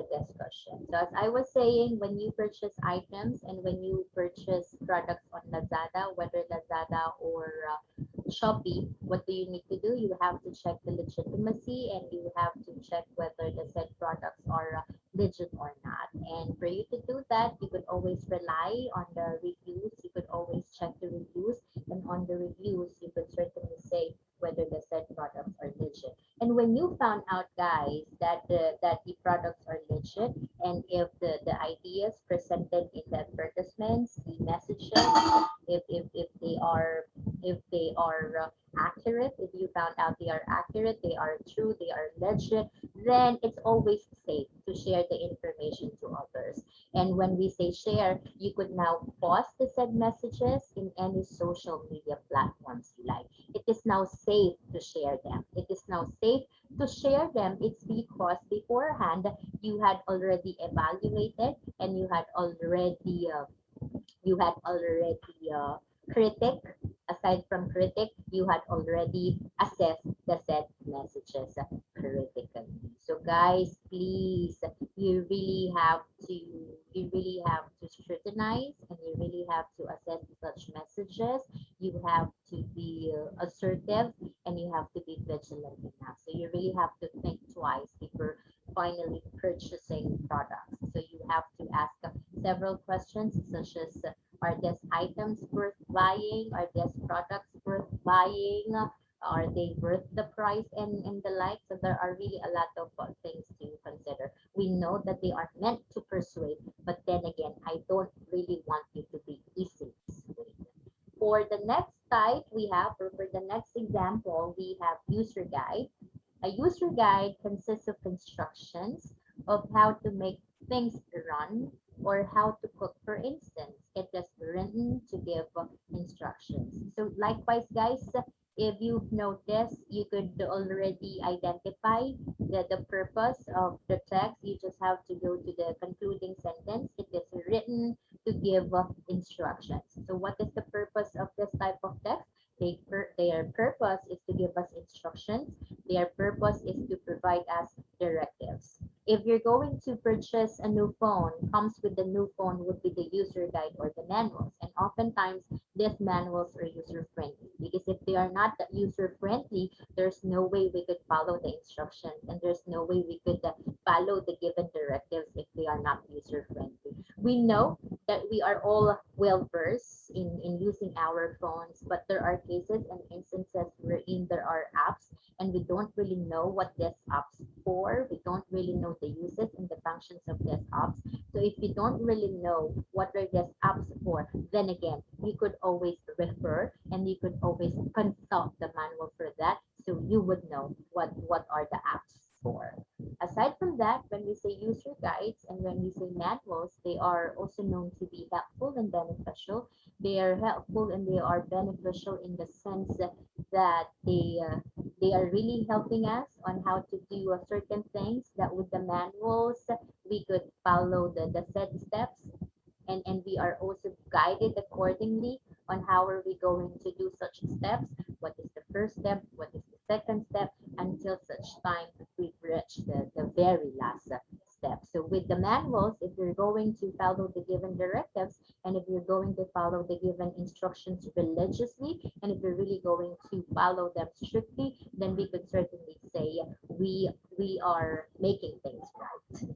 this question. So as I was saying, when you purchase items and when you purchase products on Lazada, whether Lazada or Shopee, what do you need to do? You have to check the legitimacy and you have to check whether the said products are legit or not. And for you to do that, you could always rely on the reviews. You could always check the reviews, and on the reviews, you could certainly say whether the said products are legit. And when you found out, guys, that the products are legit, and if the ideas presented in the advertisements, the messages, if they are accurate, if you found out they are accurate, they are true, they are legit, then it's always safe to share the information to others. And when we say share, you could now post the said messages in any social media platforms you like. It is now safe to share them. It is now safe to share them. It's because beforehand you had already evaluated and you had already critic. Aside from critic, you had already assessed the said messages critically. So guys, please, you really have to you really have to scrutinize and you really have to assess such messages. You have to be assertive and you have to be vigilant enough. So you really have to think twice before finally purchasing products. So you have to ask several questions such as are these items worth buying? Are these products worth buying? Are they worth the price and the like? So there are really a lot of things to consider. We know that they are meant to persuade, but then again, I don't really want you to be easily swayed. For the next type we have, or for the next example, we have user guide. A user guide consists of instructions of how to make things run or how to cook, for instance. It is written to give instructions. So likewise, guys, if you've noticed, you could already identify the purpose of the text. You just have to go to the concluding sentence. It is written to give instructions. So what is the purpose of this type of text? Their purpose is to give us instructions. Their purpose is to provide us directives. If you're going to purchase a new phone, comes with the new phone would be the user guide or the manuals. And oftentimes, these manuals are user friendly because if they are not user friendly, there's no way we could follow the instructions and there's no way we could follow the given directives if they are not user friendly. We know that we are all well versed in using our phones, but there are cases and instances wherein there are apps and we don't really know what these apps for. We don't really know the uses and the functions of these apps. So if you don't really know what are these apps for, then again, you could always refer and you could always consult the manual for that so you would know what are the apps for. Aside from that, when we say user guides and when we say manuals, they are also known to be helpful and beneficial. They are helpful and they are beneficial in the sense that they are really helping us on how to do certain things that with the manuals we could follow the set steps and we are also guided accordingly on how are we going to do such steps, what is the first step, what is the second step, until such time we've reached the very last step. So with the manuals, if you're going to follow the given directives and if you're going to follow the given instructions religiously and if you're really going to follow them strictly, then we could certainly say we are making things right.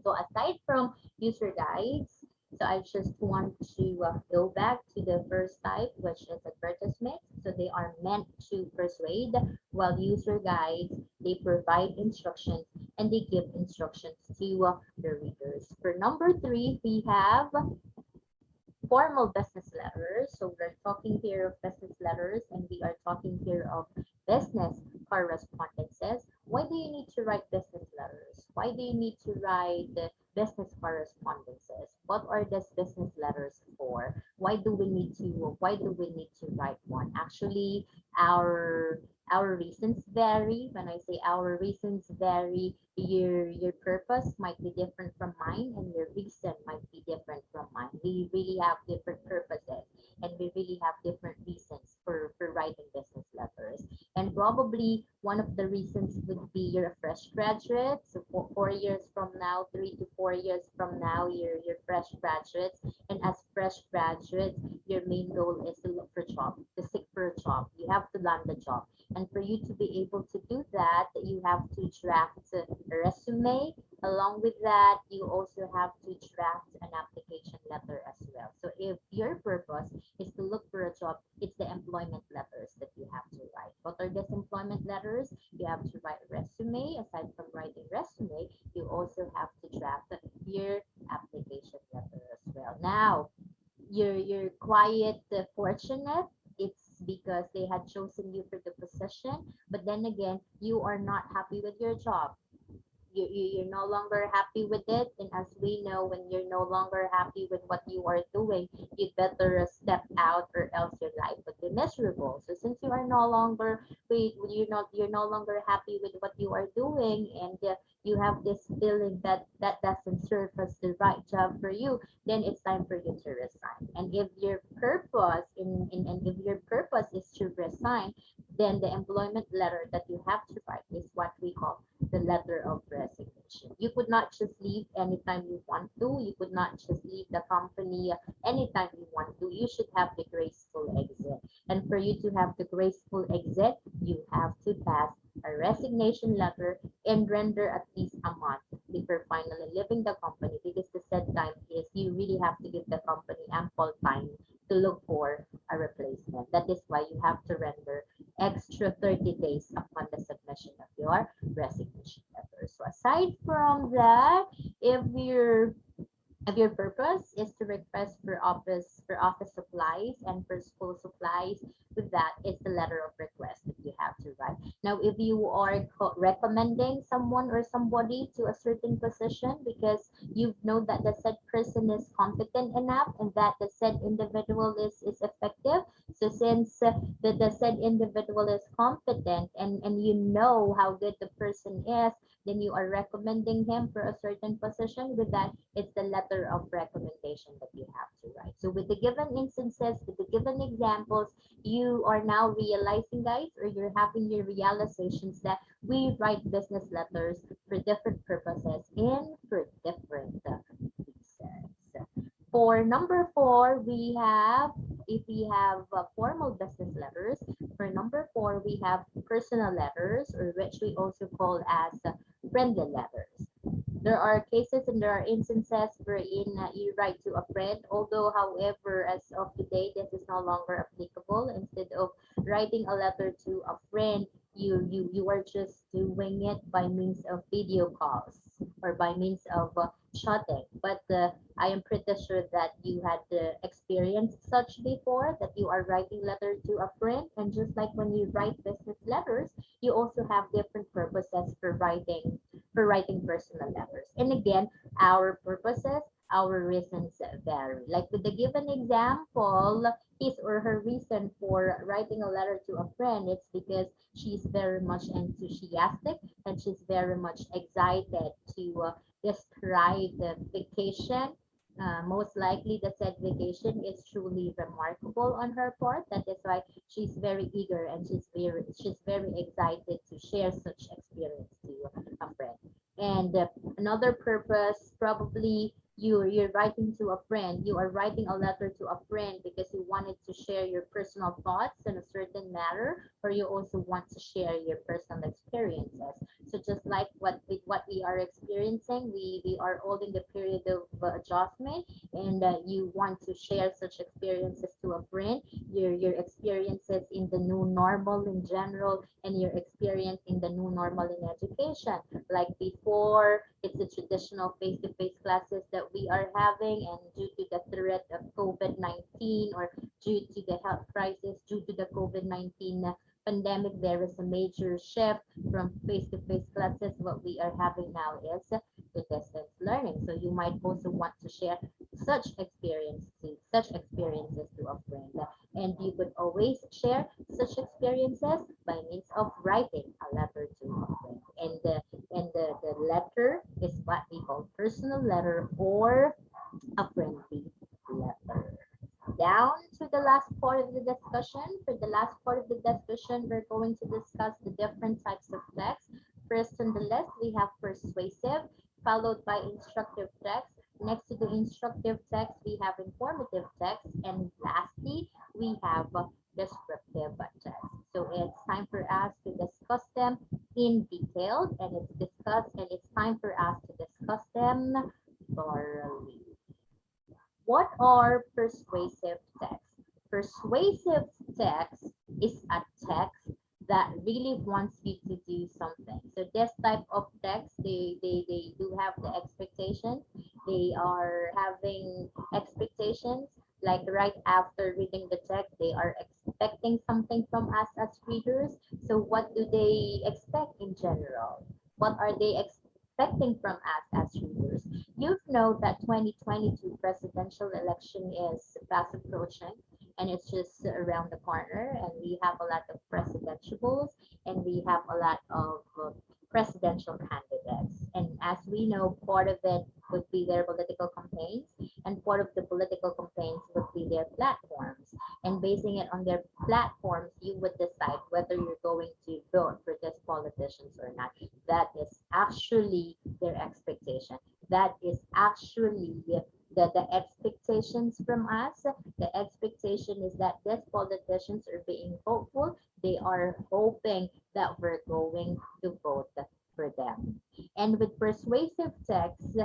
So aside from user guides, so I just want to go back to the first type, which is advertisements. So they are meant to persuade, while user guides, they provide instructions and they give instructions to the readers. For number three, we have formal business letters. So we're talking here of business letters and we are talking here of business correspondences. Why do you need to write business letters? Why do you need to write the business correspondences? What are these business letters for? Why do we need to write one? Actually, our reasons vary. When I say our reasons vary, your purpose might be different from mine and your reason might be different from mine. We really have different purposes and we really have different reasons for writing business letters. And probably one of the reasons would be you're a fresh graduate. So 4 years from now, 3 to 4 years from now, you're fresh graduates. And as fresh graduates, your main goal is to look for a job, to seek for a job. You have to land a job. And for you to be able to do that, you have to draft a resume. Along with that, you also have to draft an application letter as well. So if your purpose is to look for a job, it's the employment letters that you have to write. What are these employment letters? You have to write resume. Aside from writing resume, you also have to draft your application letter as well. Now, you're quite fortunate. It's because they had chosen you for the position, but then again, you are not happy with your job. You're no longer happy with it, and as we know, when you're no longer happy with what you are doing, you'd better step out, or else your life would be miserable. So since you are no longer you're no longer happy with what you are doing, and you have this feeling that that doesn't serve as the right job for you, then it's time for you to resign. And if your purpose and if your purpose is to resign, then the employment letter that you have to write is what we call the letter of resignation. You could not just leave anytime you want to. You could not just leave the company anytime you want to. You should have the graceful exit. And for you to have the graceful exit, you have to pass a resignation letter and render at least a month before finally leaving the company, because the said time is you really have to give the company ample time to look for a replacement. That is why you have to render extra 30 days upon the submission of your resignation letter. So aside from that, if you're if your purpose is to request for office supplies and for school supplies, with that is the letter of request that you have to write. Now, if you are recommending someone or somebody to a certain position because you know that the said person is competent enough and that the said individual is effective, so since the said individual is competent and you know how good the person is, then you are recommending him for a certain position. With that, it's the letter of recommendation that you have to write. So with the given instances, with the given examples, you are now realizing, guys, or you're having your realizations that we write business letters for different purposes and for different reasons. For number four, we have, if we have formal business letters, for number four, we have personal letters, or which we also call as friendly letters. There are cases and there are instances wherein you write to a friend, although, however, as of today, this is no longer applicable. Instead of writing a letter to a friend, you are just doing it by means of video calls or by means of chatting. But I am pretty sure that you had experienced such before, that you are writing letter to a friend, and just like when you write business letters, you also have different purposes for writing personal letters. And again, our purposes, our reasons vary. Like with the given example, his or her reason for writing a letter to a friend, it's because she's very much enthusiastic and she's very much excited to describe the vacation. Most likely, the said vacation is truly remarkable on her part. That is why she's very eager and she's very excited to share such experience to a friend. And another purpose, probably you're writing to a friend. You are writing a letter to a friend because you wanted to share your personal thoughts in a certain matter, or you also want to share your personal experiences. So just like what we are experiencing, we are all in the period of adjustment, and you want to share such experiences to a friend, your experiences in the new normal in general, and your experience in the new normal in education. Like before, it's the traditional face-to-face classes that we are having, and due to the threat of COVID-19, or due to the health crisis, due to the COVID-19 pandemic, there is a major shift from face-to-face classes. What we are having now is the distance learning. So you might also want to share such experiences to a friend, and you could always share such experiences by means of writing a letter to a friend. And the letter is what we call personal letter or a friendly letter. down to the last part of the discussion. For the last part of the discussion, we're going to discuss the different types of text. First on the list, we have persuasive, followed by instructive text. Next to the instructive text, we have informative text. And lastly, we have descriptive text. So it's time for us to discuss them in detail, and it's time for us to discuss them thoroughly. What are persuasive texts? Persuasive text is a text that really wants you to do something. So this type of text, they do have the expectation. They are having expectations like right after reading the text, they are expecting something from us as readers. So what do they expect in general? What are they expecting from us as readers? You know that 2022 presidential election is fast approaching, and it's just around the corner, and we have a lot of presidentials, and we have a lot of presidential candidates. And as we know, part of it would be their political campaigns, and part of the political campaigns would be their platforms. And basing it on their platforms, you would decide whether you're going to vote for these politicians or not. That is actually their expectation. That is actually the expectations from us. The expectation is that these politicians are being hopeful. They are hoping that we're going to vote for them. And with persuasive text,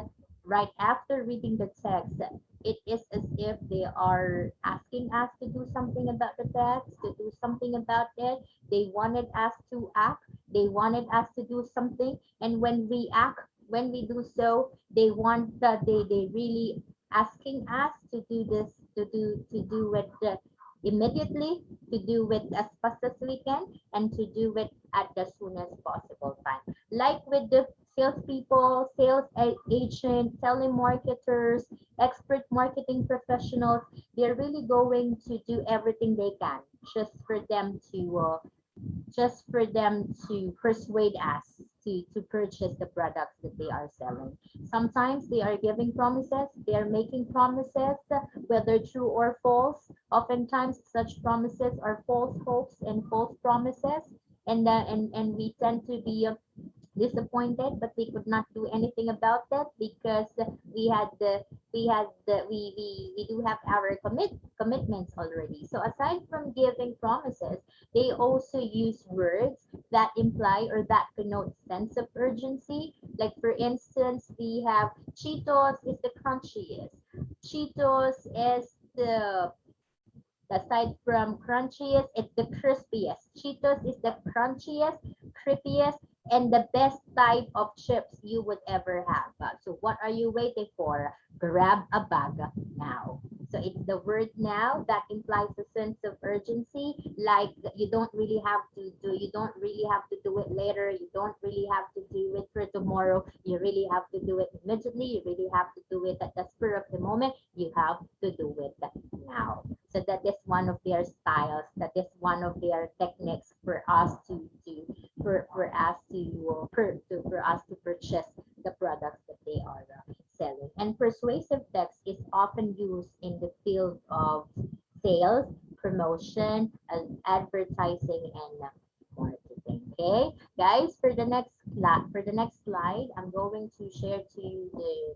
right after reading the text, it is as if they are asking us to do something about the text, to do something about it. They wanted us to act. They wanted us to do something. And when we act, when we do so, they want that they really asking us to do this, to do it immediately, to do it as fast as we can, and to do it at the soonest possible time. Like with the salespeople, agent, telemarketers, expert marketing professionals, they're really going to do everything they can just for them to persuade us to purchase the products that they are selling. Sometimes they are giving promises, they are making promises, whether true or false. Oftentimes, such promises are false hopes and false promises, and we tend to be disappointed, but we could not do anything about that because we do have our commitments already. So aside from giving promises, they also use words that imply or that connote sense of urgency. Like for instance, we have Cheetos is the crunchiest. Cheetos is the aside from crunchiest, it's the crispiest. Cheetos is the crunchiest, creepiest, and the best type of chips you would ever have. So what are you waiting for? Grab a bag now. So it's the word now that implies a sense of urgency, like you don't really have to do it later, you don't really have to do it for tomorrow, you really have to do it immediately, you really have to do it at the spur of the moment, you have to do it now. So that is one of their styles, that is one of their techniques for us to purchase the products that they are selling. And persuasive text is often used in the field of sales, promotion, advertising, and marketing. Okay, guys, for the next slide, I'm going to share to you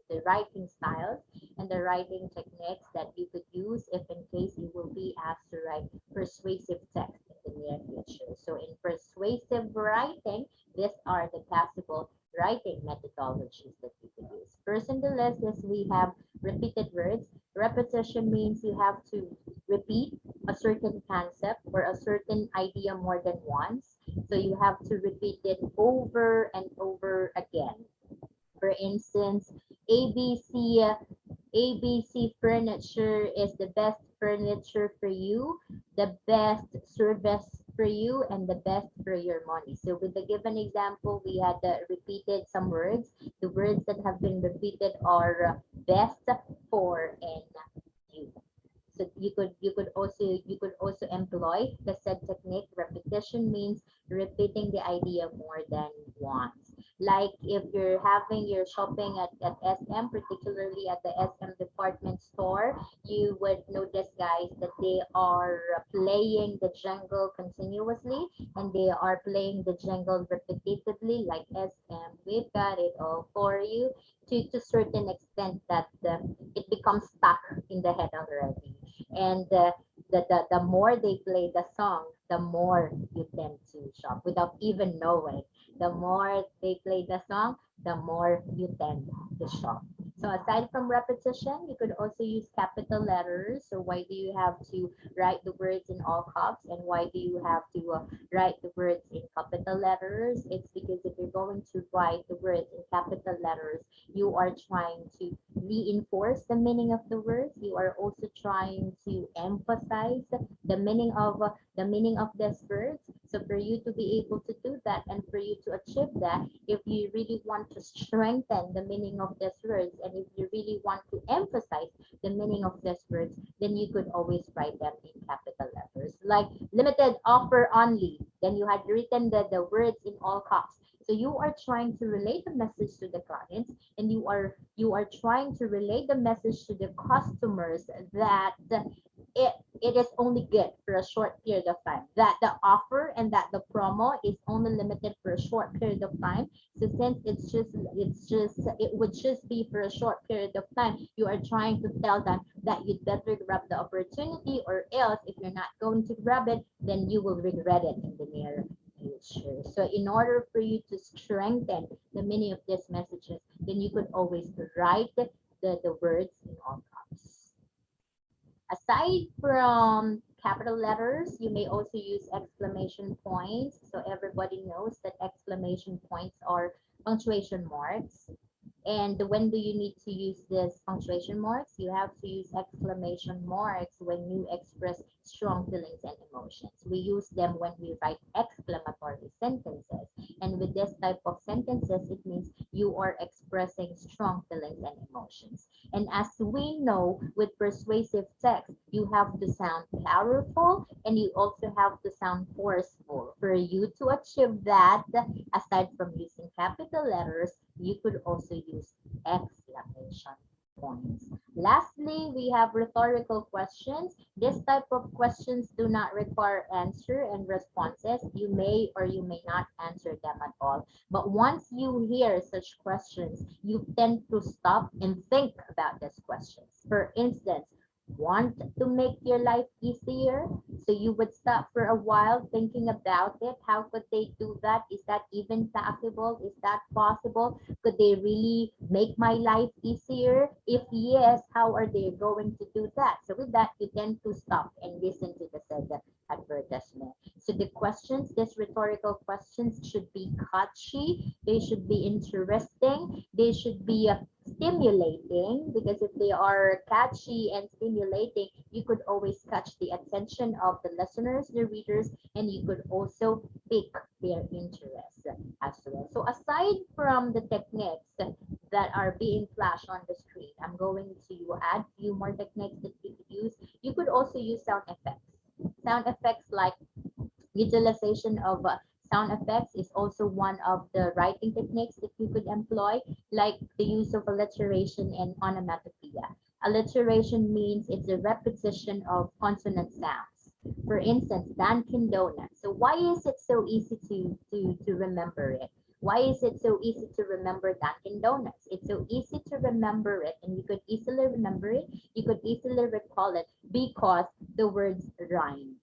the writing styles and the writing techniques that you could use if in case you will be asked to write persuasive text in the near future. So in persuasive writing, these are the possible writing methodologies that you could use. First in the list is we have repeated words. Repetition means you have to repeat a certain concept or a certain idea more than once. So you have to repeat it over and over again. For instance, ABC ABC furniture is the best furniture for you, the best service for you, and the best for your money. So with the given example, we had repeated some words. The words that have been repeated are best, for, and you. So you could also employ the said technique. Repetition means repeating the idea more than once. Like if you're having your shopping at SM, particularly at the SM department store, you would notice, guys, that they are playing the jingle continuously, and they are playing the jingle repetitively, like SM, we've got it all for you, to certain extent that it becomes stuck in the head already. And the more they play the song, the more you tend to shop without even knowing. The more they play the song, the more you tend to shop. So aside from repetition, you could also use capital letters. So why do you have to write the words in all caps, and why do you have to write the words in capital letters? It's because if you're going to write the words in capital letters, you are trying to reinforce the meaning of the words. You are also trying to emphasize the meaning of these words. So for you to be able to do that, and for you to achieve that, if you really want to strengthen the meaning of these words, and if you really want to emphasize the meaning of these words, then you could always write them in capital letters. Like limited offer only, then you had written the words in all caps. So you are trying to relay the message to the clients, and you are trying to relay the message to the customers that it it is only good for a short period of time, that the offer and that the promo is only limited for a short period of time. So since it would just be for a short period of time, you are trying to tell them that you'd better grab the opportunity, or else if you're not going to grab it, then you will regret it in the near future. So in order for you to strengthen the meaning of these messages, then you could always write the words in all caps. Aside from capital letters, you may also use exclamation points. So everybody knows that exclamation points are punctuation marks. And when do you need to use this punctuation marks? You have to use exclamation marks when you express strong feelings and emotions. We use them when we write exclamatory sentences. And with this type of sentences, it means you are expressing strong feelings and emotions. And as we know, with persuasive text, you have to sound powerful, and you also have to sound forceful. For you to achieve that, aside from using capital letters, you could also use exclamation points. Lastly, we have rhetorical questions. This type of questions do not require answer and responses. You may or you may not answer them at all. But once you hear such questions, you tend to stop and think about these questions. For instance, want to make your life easier? So you would stop for a while thinking about it. How could they do that? Is that even possible? Is that possible? Could they really make my life easier? If yes, how are they going to do that? So with that, you tend to stop and listen to the said advertisement. So the questions, these rhetorical questions, should be catchy. They should be interesting. They should be stimulating, because if they are catchy and stimulating, you could always catch the attention of the listeners, the readers, and you could also pique their interest as well. So aside from the techniques that are being flashed on the screen, I'm going to add a few more techniques that you could use. You could also use sound effects. Sound effects like utilization of sound effects is also one of the writing techniques that you could employ, like the use of alliteration and onomatopoeia. Alliteration means it's a repetition of consonant sounds. For instance, Dunkin' Donuts. So why is it so easy to remember it? Why is it so easy to remember Dunkin' Donuts? It's so easy to remember it, and you could easily remember it. You could easily recall it because the words rhyme.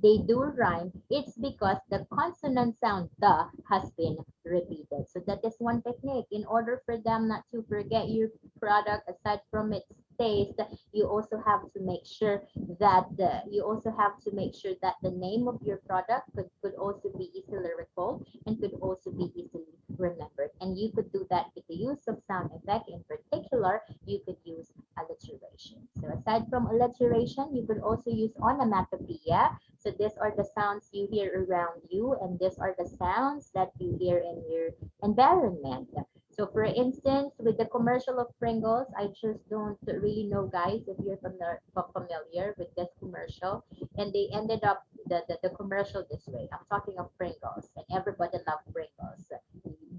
They do rhyme. It's because the consonant sound the has been repeated. So that is one technique. In order for them not to forget your product, aside from its taste, you also have to make sure that the name of your product could also be easily recalled and could also be easily remembered. And you could do that with the use of sound effect. In particular, you could use alliteration. So aside from alliteration, you could also use onomatopoeia. So these are the sounds you hear around you, and these are the sounds that you hear in your environment. So for instance, with the commercial of Pringles, I just don't really know, guys, if you're familiar with this commercial. And they ended up the commercial this way. I'm talking of Pringles, and everybody loves Pringles.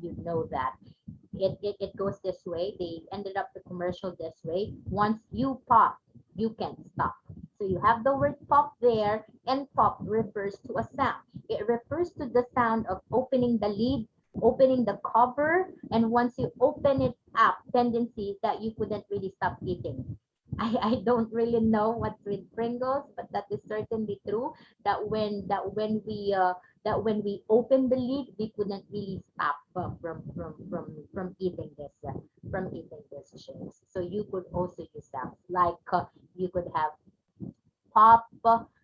you know that. It goes this way. They ended up the commercial this way. Once you pop, you can stop. So you have the word pop there, and pop refers to a sound. It refers to the sound of opening the lid, opening the cover, and once you open it up, tendency is that you couldn't really stop eating. I don't really know what's with Pringles, but that is certainly true. That when we open the lid, we couldn't really stop from eating this chips. So you could also use that. Like you could have pop,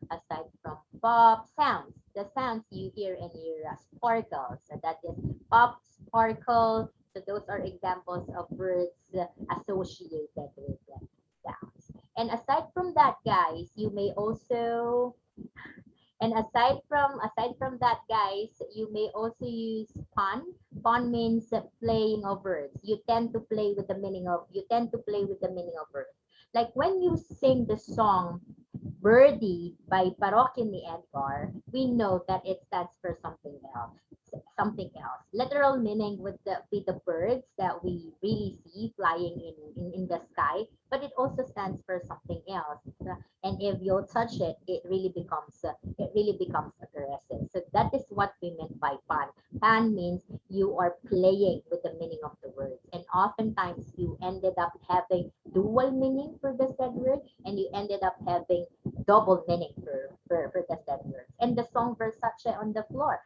aside from pop, sounds. The sounds you hear in your sparkle. So that is pop, sparkle. So those are examples of words associated with sounds. And aside from that, guys, you may also and aside from that, guys, you may also use pun. Pun means playing of words. You tend to play with the meaning of words. Like when you sing the song Birdie by Parokya ni Edgar, we know that it stands for something else. Something else. Literal meaning would be the birds that we really see flying in the sky, but it also stands for something else. And if you touch it, it really becomes aggressive. So that is what we meant by pan. Pan means you are playing with the meaning of the words, and oftentimes you ended up having dual meaning for the said word, and you ended up having double meaning for the said words. And the song Versace on the floor,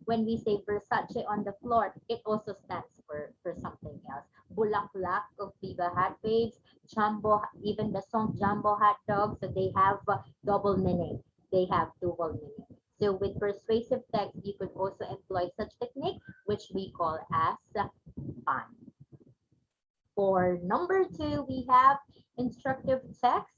when we say Versace on the floor, it also stands for something else. Bulaklak of Viva Hot Babes, Jumbo, even the song Jumbo Hot Dog, so they have double meaning. They have dual meaning. So with persuasive text, you could also employ such technique, which we call as pun. For number 2, we have instructive text.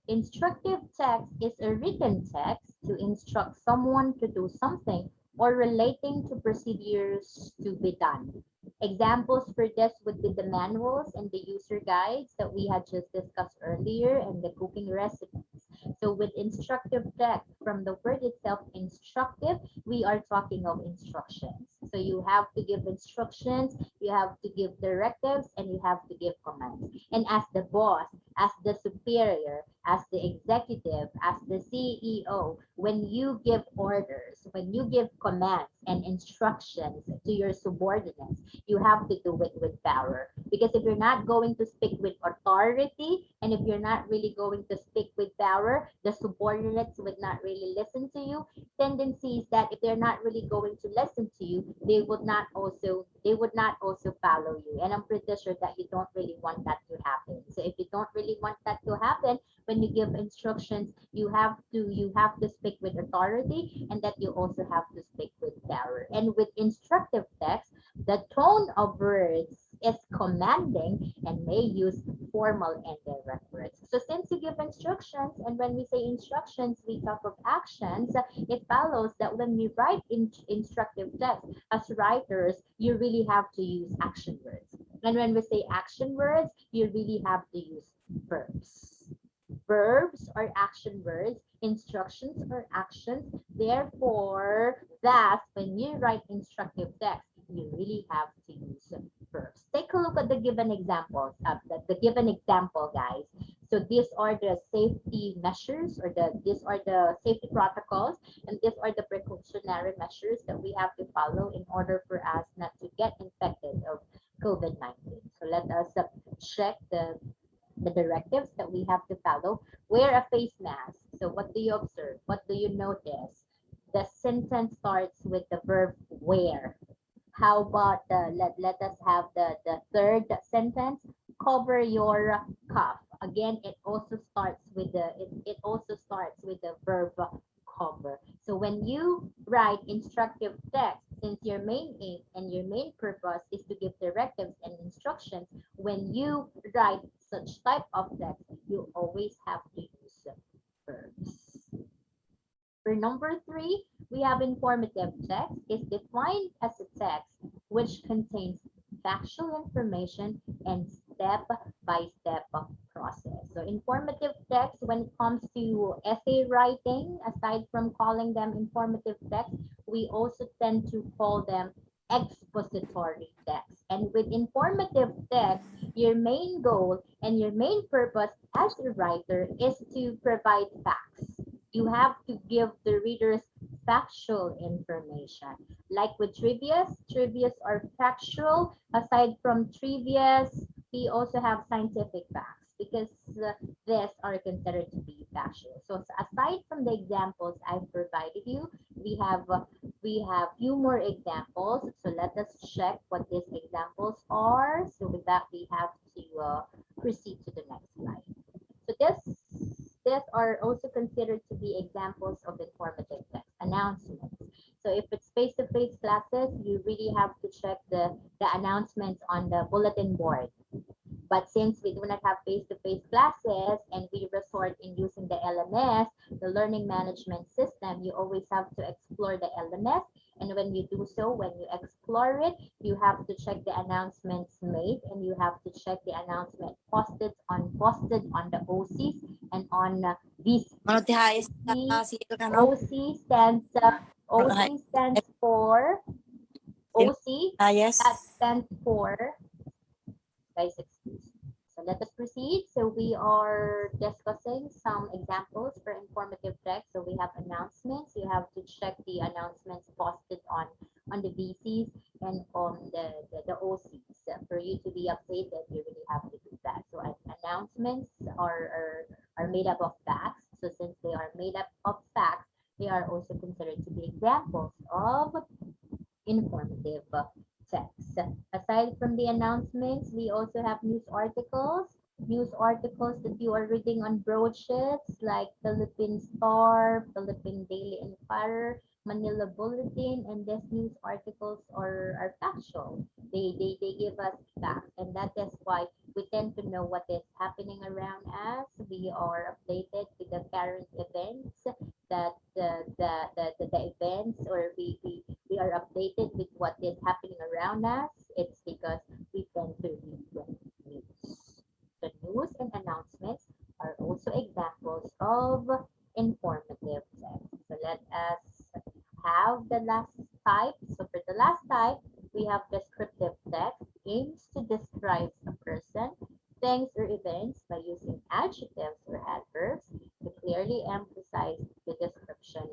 Instructive text is a written text to instruct someone to do something or relating to procedures to be done. Examples for this would be the manuals and the user guides that we had just discussed earlier, and the cooking recipes. So with instructive text, from the word itself, instructive, we are talking of instructions. So you have to give instructions, you have to give directives, and you have to give commands. And as the boss, as the superior, as the executive, as the CEO, when you give orders, when you give commands and instructions to your subordinates, you have to do it with power. Because if you're not going to speak with authority, and if you're not really going to speak with power, the subordinates would not really listen to you. Tendency is that if they're not really going to listen to you, they would not also follow you. And I'm pretty sure that you don't really want that to happen. So if you don't really want that to happen, when you give instructions, you have to speak with authority, and that you also have to speak with power. And with instructive text, the tone of words is commanding and may use formal and direct words. So since you give instructions, and when we say instructions, we talk of actions, it follows that when we write instructive text, as writers, you really have to use action words. And when we say action words, you really have to use verbs. Verbs are action words, instructions are actions. Therefore, thus, when you write instructive text, you really have to use verbs. Take a look at the given examples. The given example, guys. So these are the safety measures, or these are the safety protocols, and these are the precautionary measures that we have to follow in order for us not to get infected of COVID-19. So let us check the directives that we have to follow. Wear a face mask. So what do you observe? What do you notice? The sentence starts with the verb wear. How about let us have the third sentence? Cover your cough. Again, it also starts with the verb cover. So when you write instructive text, since your main aim and your main purpose is to give directives and instructions, when you write such type of text, you always have to use verbs. For number 3, we have informative text is defined as a text which contains factual information and step-by-step process. So informative text, when it comes to essay writing, aside from calling them informative text, we also tend to call them expository text. And with informative text, your main goal and your main purpose as a writer is to provide facts. You have to give the readers factual information. Like with trivias are factual. Aside from trivias, we also have scientific facts because these are considered to be factual. So aside from the examples I've provided you, we have uh, we have few more examples. So let us check what these examples are. So with that, we have to proceed to the next slide. So this are also considered to be examples of informative text announcements. So if it's face-to-face classes, you really have to check the announcements on the bulletin board. But since we do not have face-to-face classes and we resort in using the LMS, the learning management system, you always have to explore the LMS. And when you do so, when you explore it, you have to check the announcements made and you have to check the announcement posted on the OCs and on VC. Ano ti highest The seal ka, no? OC stands OC stands for OC. Highest. That stands for guys, excuse. So let us proceed. So we are discussing some examples for informative text. So we have announcements. You have to check the announcements posted on the VCs and on the OCs. For you to be updated, you really have to do that. So announcements are made up of facts. So since they are made up of facts, they are also considered to be examples of informative text. Aside from the announcements, we also have news articles that you are reading on broadsheets like Philippine Star, Philippine Daily Inquirer, Manila Bulletin, and these news articles are factual. They give us facts, and that is why we tend to know what is happening around us. We are updated with the current events that the events or we are updated with what is happening around us. It's because we tend to read the news. The news and announcements are also examples of informative text. So let us have the last type. So for the last type, we have descriptive text, aims to describe a person, things, or events by using adjectives or adverbs to clearly emphasize the description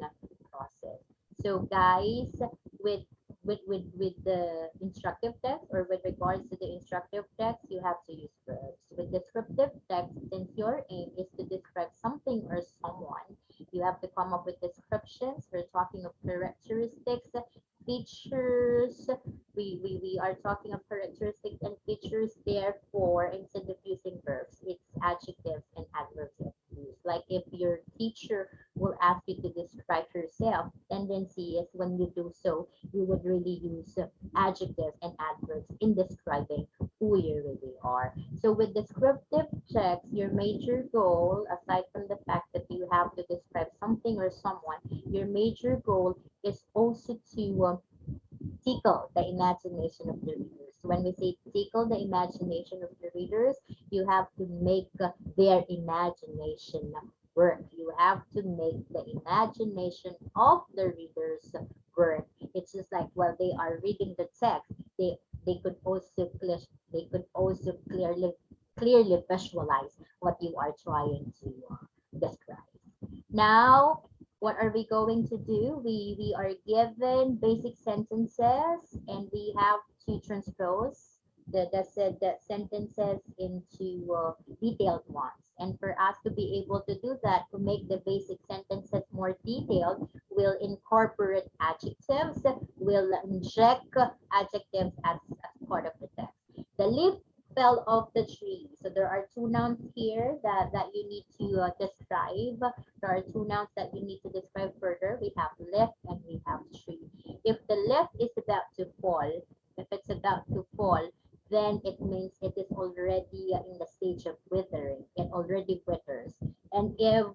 process. So guys, with with the instructive text or with regards to the instructive text, you have to use verbs. With descriptive text, since your aim is to describe something or someone, you have to come up with descriptions. We're talking of characteristics, features. We are talking of characteristics and features. Therefore, instead of using verbs, it's adjectives and adverbs that you use. Like if your teacher will ask you to describe yourself, tendency is when you do so, you would really use adjectives and adverbs in describing who you really are. So with descriptive text, your major goal, aside from the fact that you have to describe something or someone, your major goal is also to tickle the imagination of the readers. When we say tickle the imagination of the readers, you have to make their imagination work. You have to make the imagination of the readers work. It's just like while they are reading the text, they could also clearly visualize what you are trying to describe. Now, what are we going to do? We are given basic sentences and we have to transpose the sentences into detailed ones. And for us to be able to do that, to make the basic sentences more detailed, we'll incorporate adjectives, we'll inject adjectives as part of the text. The leaf fell off the tree. So there are two nouns here that you need to describe. There are two nouns that you need to describe further. We have leaf and we have tree. If the leaf is about to fall, if it's about to fall, then it means it is already in the stage of withering. It already withers. And if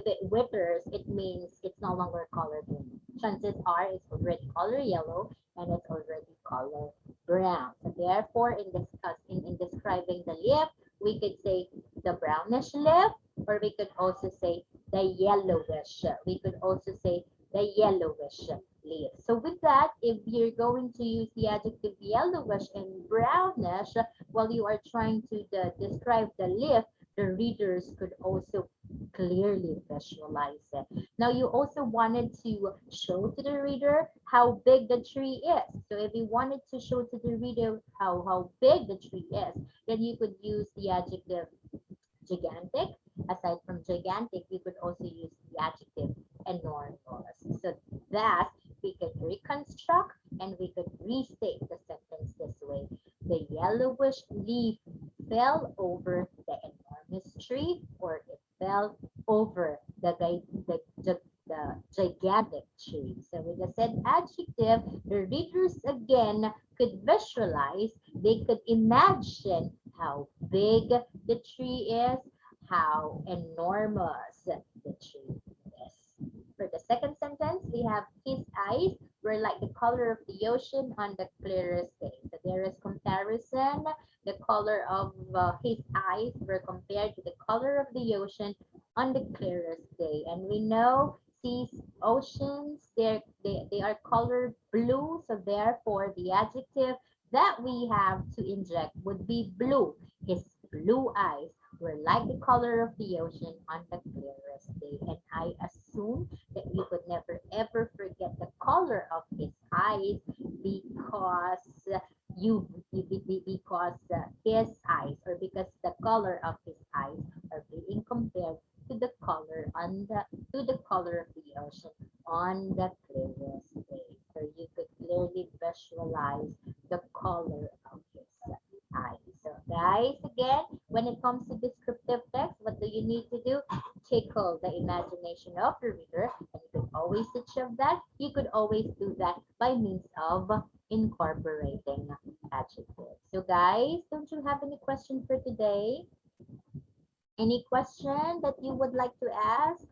it withers, it means it's no longer color green. Chances are it's already color yellow and it's already color brown. So therefore, in describing the leaf, we could say the brownish leaf, or we could also say the yellowish. We could also say the yellowish leaf. So with that, if you're going to use the adjective yellowish and brownish while you are trying to describe the leaf, the readers could also clearly visualize it. Now, you also wanted to show to the reader how big the tree is. So if you wanted to show to the reader how big the tree is, then you could use the adjective gigantic. Aside from gigantic, we could also use the adjective enormous. So that we could reconstruct and we could restate the sentence this way. The yellowish leaf fell over the enormous tree, or it fell over the gigantic tree. So with the said adjective, the readers again could visualize, they could imagine how big the tree is, how enormous the tree is. For the second sentence, we have his eyes were like the color of the ocean on the clearest day. So there is comparison. The color of his eyes were compared to the color of the ocean on the clearest day. And we know seas, oceans, they are colored blue. So therefore, the adjective that we have to inject would be blue. His blue eyes were like the color of the ocean on the clearest day. And I assume that you could never ever forget the color of his eyes because because his eyes, or because the color of his eyes are being compared to the color to the color of the ocean on the clearest day. So you could clearly visualize the color of his eyes. So guys, again, when it comes to descriptive text, what do you need to do? Tickle the imagination of the reader, and you could always achieve that. You could always do that by means of incorporating adjectives. So guys, don't you have any question for today? Any question that you would like to ask